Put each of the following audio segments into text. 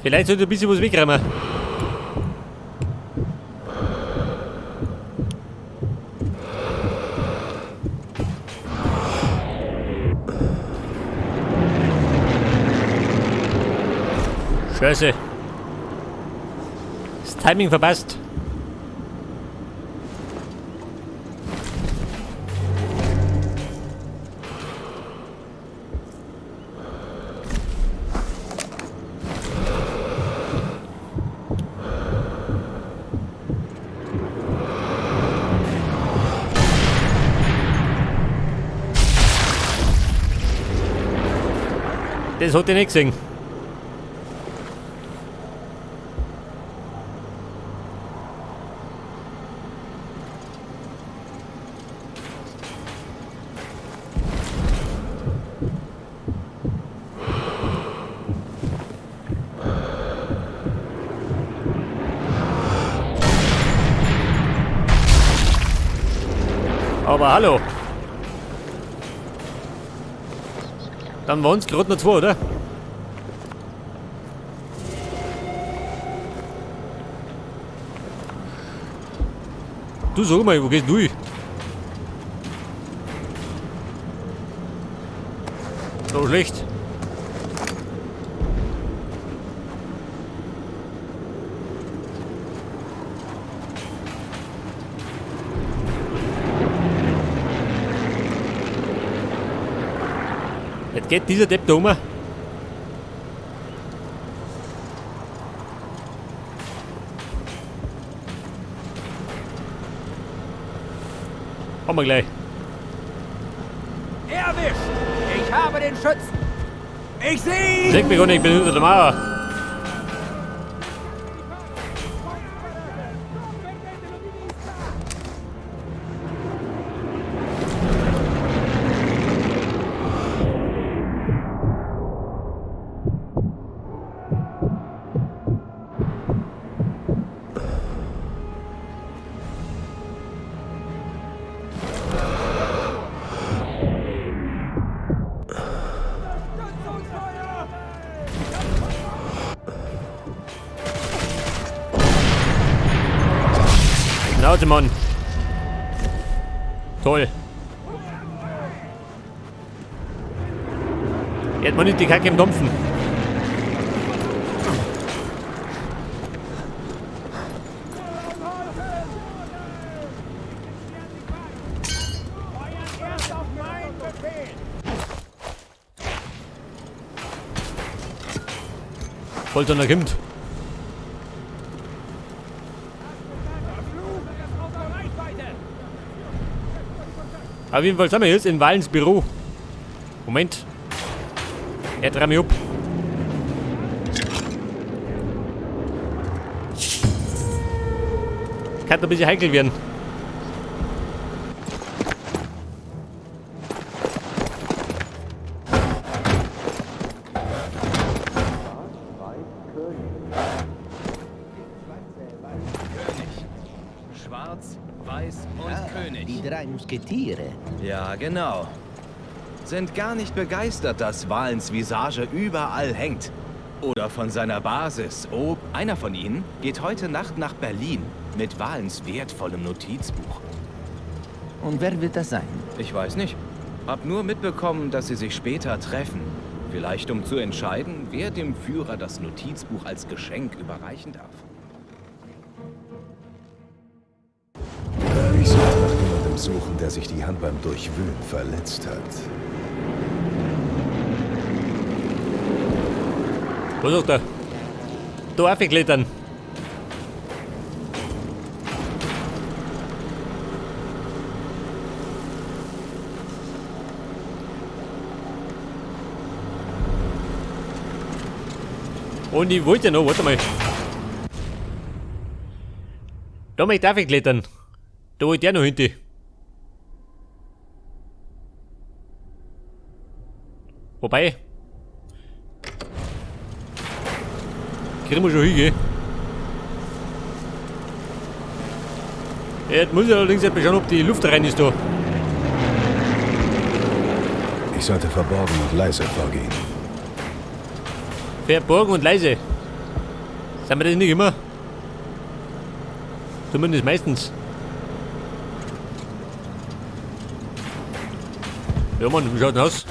Vielleicht sollte ein bisschen was wegräumen. Scheiße. Das Timing verpasst. Das hat ich nicht gesehen. Aber hallo. Dann waren es gerade noch 2, oder? Du sag mal, wo gehst du hin? So schlecht. Jetzt geht dieser Depp da um. Haben wir gleich. Erwischt! Ich habe den Schützen! Ich sehe ihn! Seht mich gar nicht, ich bin hinter der Mauer. Schnauze, Mann. Toll. Jetzt mal nicht die Kacke im Dampfen. Wollt ihr noch kommt? Auf jeden Fall sind wir jetzt in Wallens Büro. Moment. Er dreht mich ab. Kann ein bisschen heikel werden. Schwarz, Weiß und König. Die 3 Musketiere. Ja, genau. Sind gar nicht begeistert, dass Valens Visage überall hängt. Oder von seiner Basis. Oh, einer von ihnen geht heute Nacht nach Berlin mit Valens wertvollem Notizbuch. Und wer wird das sein? Ich weiß nicht. Hab nur mitbekommen, dass sie sich später treffen. Vielleicht um zu entscheiden, wer dem Führer das Notizbuch als Geschenk überreichen darf. Ich sollte nach jemandem suchen, der sich die Hand beim Durchwühlen verletzt hat. Was sagt er? Da aufgeklettern. Und ich wollte noch, warte mal. Da möchte ich aufklettern. Da wollte ich auch noch hinten. Wobei. Kriegen wir schon hingehen. Jetzt muss ich allerdings etwas schauen, ob die Luft rein ist da. Ich sollte verborgen und leise vorgehen. Verborgen und leise. Sind wir das nicht immer? Zumindest meistens. Ja Mann, wie schaut denn aus?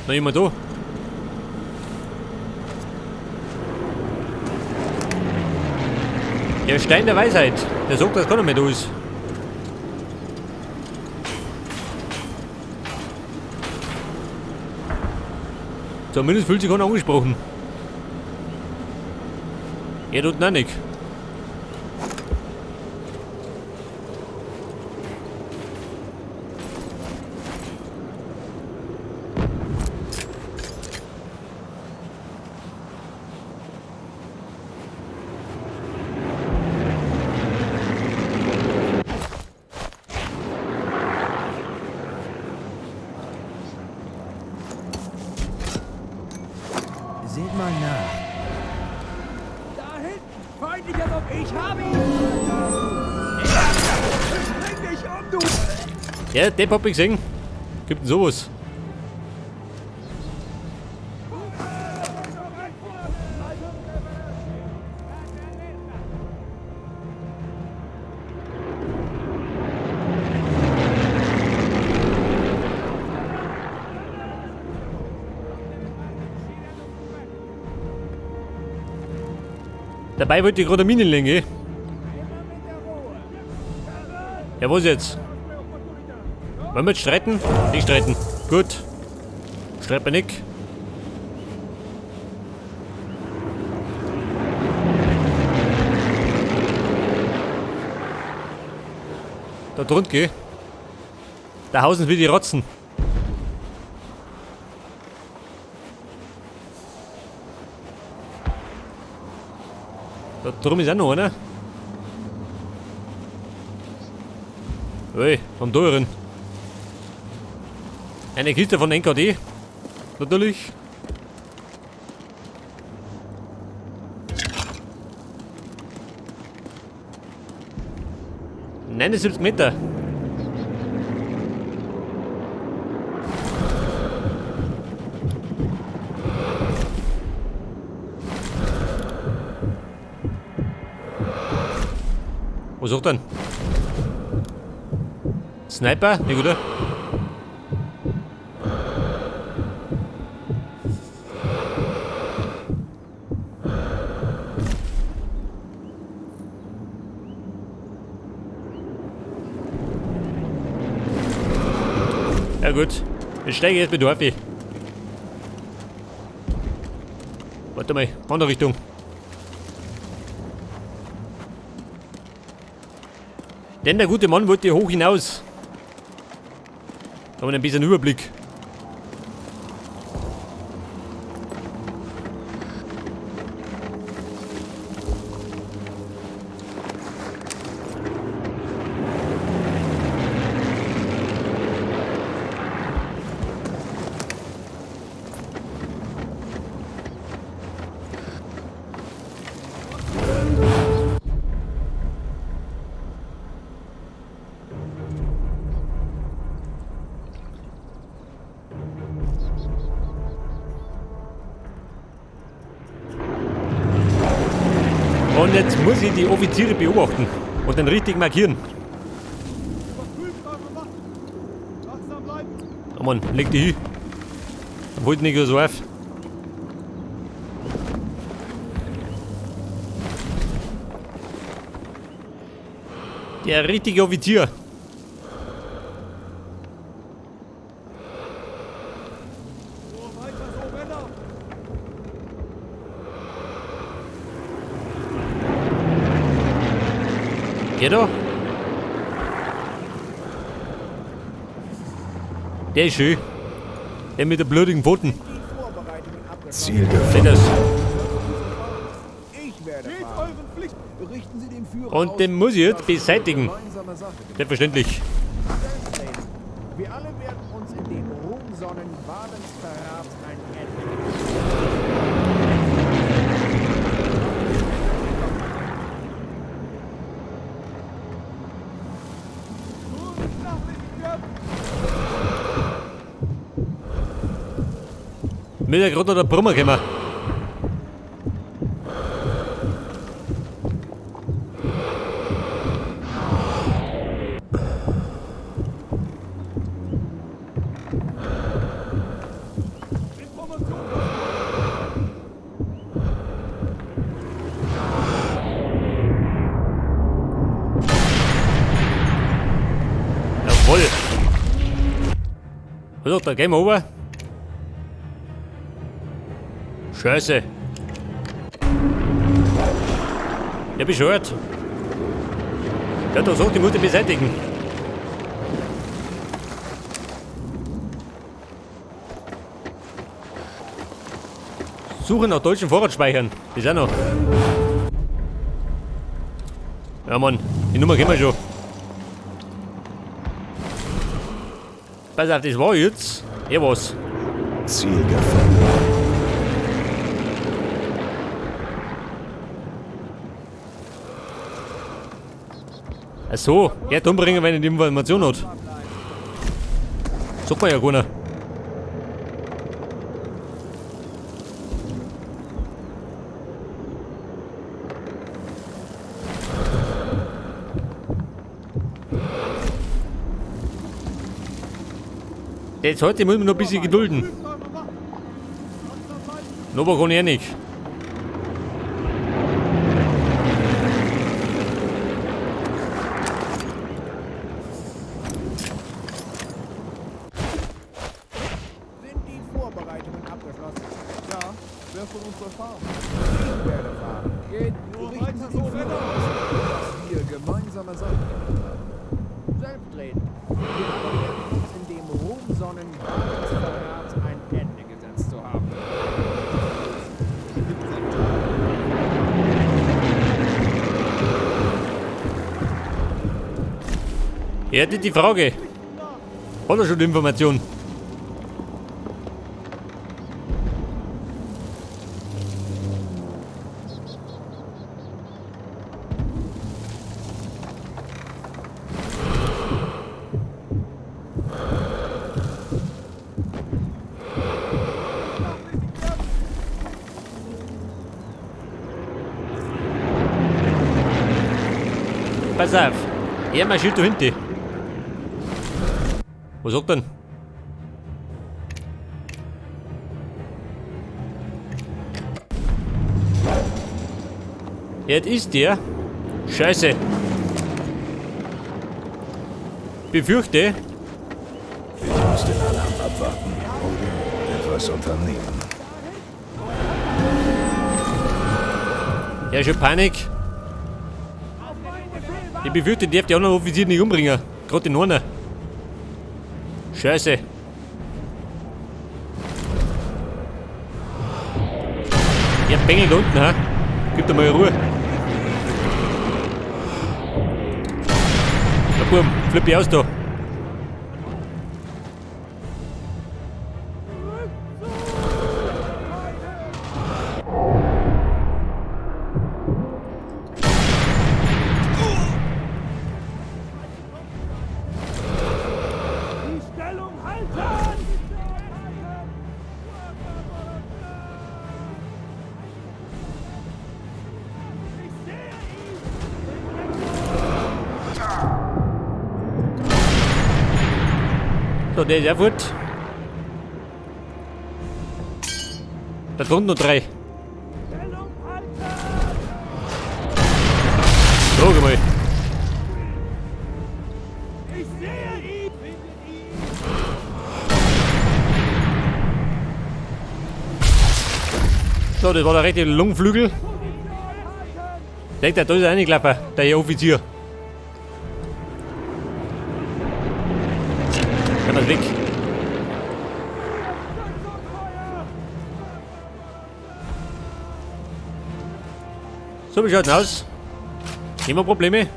Noch jemand da? Der Stein der Weisheit. Der sagt, dass keiner mehr da ist. Zumindest fühlt sich keiner angesprochen. Er tut noch nicht. Seht mal nach. Da hinten! Feindlicher Druck! Ich habe ihn! Bring dich um, du! Ja, Depp hab ich gesehen. Gibt denn sowas? Dabei wollte ich gerade eine Mine legen. Ja, was jetzt? Wollen wir jetzt streiten? Nicht streiten. Gut. Streit mir nicht. Da drunten geh. Da hausen wir die Rotzen. Da drum ist auch noch einer. Ui, vom teuren. Eine Kiste von NKD. Natürlich. Nein, 70 Meter. Was sagt denn? Sniper? Nicht gut, oder? Ja gut, ich steige jetzt mit Dorfi. Warte mal, andere Richtung. Denn der gute Mann wollte hoch hinaus. Da haben wir ein bisschen Überblick. Und jetzt muss ich die Offiziere beobachten und dann richtig markieren. Oh Mann, leg die hin. Dann wollte nicht so auf. Der richtige Offizier. Der da? Der ist schön. Der mit der blutigen Pfoten. Ziel Seht das? Ich werde fahren. Berichten Sie dem Führer Und aus, den muss ich jetzt dass beseitigen. gemeinsame Sache gemacht Selbstverständlich. wird. Wir alle werden uns in dem Ruhm sonnen, Walens Verrat ein Ende. Mir ist ja gerade noch der Brummer gekommen. Jawohl. Also, da gehen wir rüber. Scheiße. Ja, bescheuert. Ja, da sagt, ich muss ihn beseitigen. Suche nach deutschen Vorratsspeichern. Das auch noch. Ja, Mann. Die Nummer kennen wir schon. Pass auf, das war jetzt. Was. Ziel gefunden. Ach so, ja, umbringen, wenn er die Information hat. Sagt man ja keiner. Jetzt heute muss man noch ein bisschen gedulden. Noch kann ich nicht. Sind die Vorbereitungen abgeschlossen? Ja, wer von uns soll fahren? Ich werde fahren. Geht nur weiter so, dass wir gemeinsame Sachen selbstredend. Wir alle werden uns in dem Ruhm sonnen, Wahrheitsverrat ein Ende gesetzt zu haben. Er hätte die Frage. Hat er schon die Information? Pass auf. Er marschiert da hinten. Was sagt denn? Jetzt ist der. Scheiße. Befürchte. Ich muss den Alarm abwarten oder etwas unternehmen. Ja, schon Panik. Ich befürchte, der darf die anderen Offiziere nicht umbringen. Gerade den einen. Scheiße. Der bengelt unten, ha? Gib dir mal Ruhe. Na Bum, flipp ich aus da. So, der ist ja gut. Da drunten noch 3. Schau mal. So, das war der rechte Lungenflügel. Denkt er, da ist er reingelaufen, der Herr Offizier. Kann das weg. So, wie schaut denn aus? Immer Probleme?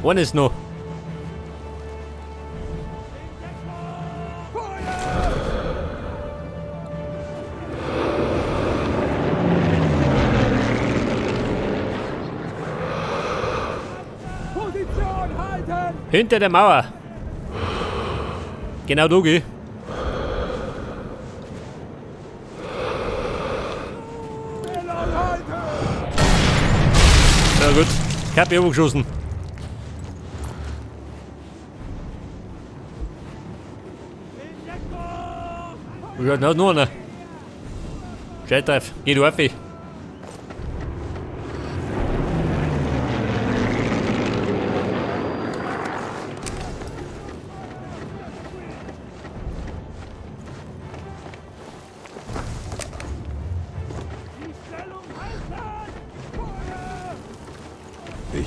Einer ist noch. Hinter der Mauer. Genau da geh. Ja gut, ich hab ihn geschossen. Ja, da ist noch einer. Scheitreff, geh du auf. Ich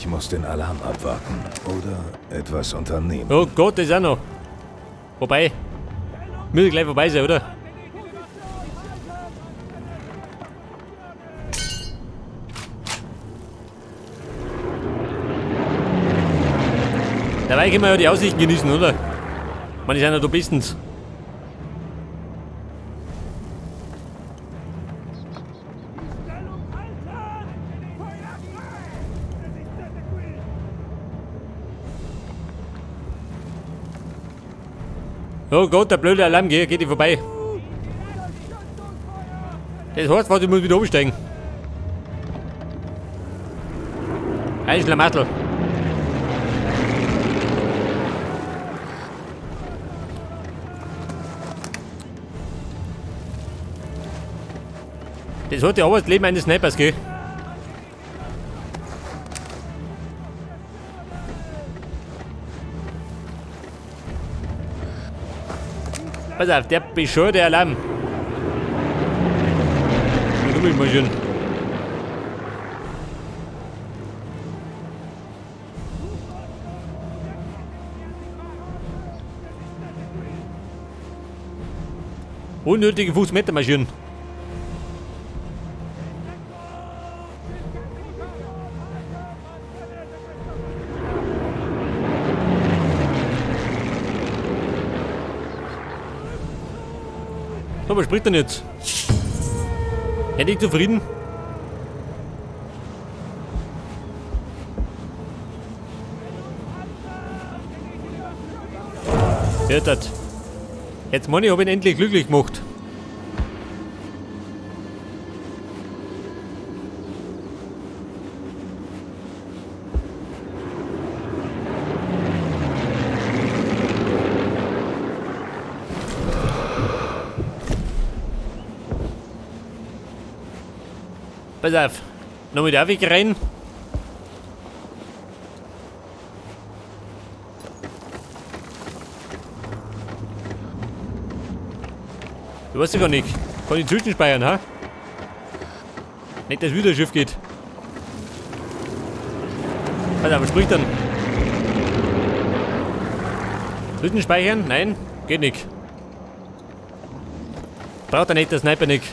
muss den Alarm abwarten oder etwas unternehmen. Oh Gott, das ist auch noch. Vorbei. Müsste gleich vorbei sein, oder? Dabei können wir ja die Aussichten genießen, oder? Man ist ja noch da bestens. Oh Gott, der blöde Alarm geht die vorbei. Das heißt, was, ich muss wieder umsteigen. Ein Schlamassel. Das hat ja aber das Leben eines Snipers, gell? Pass auf, der bescheuerte Alarm. Da komm ich mal schön. Unnötige Fußmetermaschinen. So, was spricht denn jetzt? Endlich zufrieden? Hört das. Jetzt Mann, ich hab ihn endlich glücklich gemacht. Pass auf, noch mit Aufweg rein. Du weißt ja gar nicht. Kann ich zwischenspeichern, ha? Nicht, dass wieder ein Schiff geht. Pass auf, was spricht dann? Zwischenspeichern? Nein, geht nicht. Braucht er nicht, der Sniper nicht.